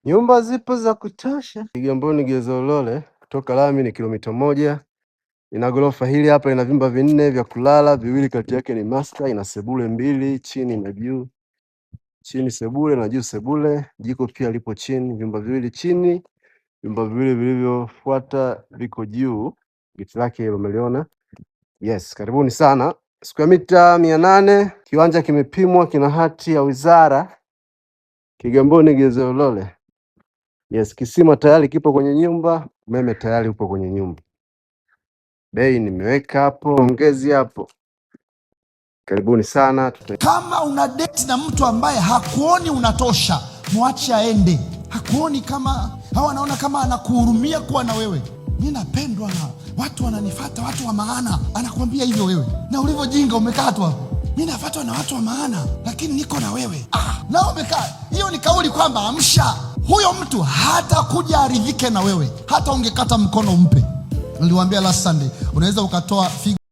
Nyumba zipo za kutosha. Kigamboni Gereza Ulole kutoka lami ni kilomita 1. Ina ghorofa hili hapa, ina vyumba 4 vya kulala, 2 kati yake ni master, ina sebule 2 chini na juu. Chini sebule na juu sebule. Jiko pia lipo chini, vyumba 2 chini, vyumba 2 vilivyofuata viko juu. Geti lake hilo umeliona. Yes, karibuni sana. Square mita 800, kiwanja kimepimwa, kina hati ya wizara. Kigamboni Gereza Ulole. Yes, kisima tayari kipo kwenye nyumba, umeme tayari upo kwenye nyumba. Bei nimeweka hapo, ongezi hapo. Karibuni sana. Kama una date na mtu ambaye hakuoni unatosha, mwache aende. Hakuoni kama anaona kama anakuhurumia kuwa na wewe. Mimi napendwa na watu, wananifuata watu wa maana. Anakuambia hivyo wewe. Na ulivyojinga umekaa tu hapo. Mimi nafuatwa na watu wa maana, lakini niko na wewe. Na umekaa. Hiyo ni kauli kwamba amsha. Huyo mtu hata kuja aridhike na wewe, hata ungekata mkono umpe. Niliwaambia last Sunday, unaweza ukatoa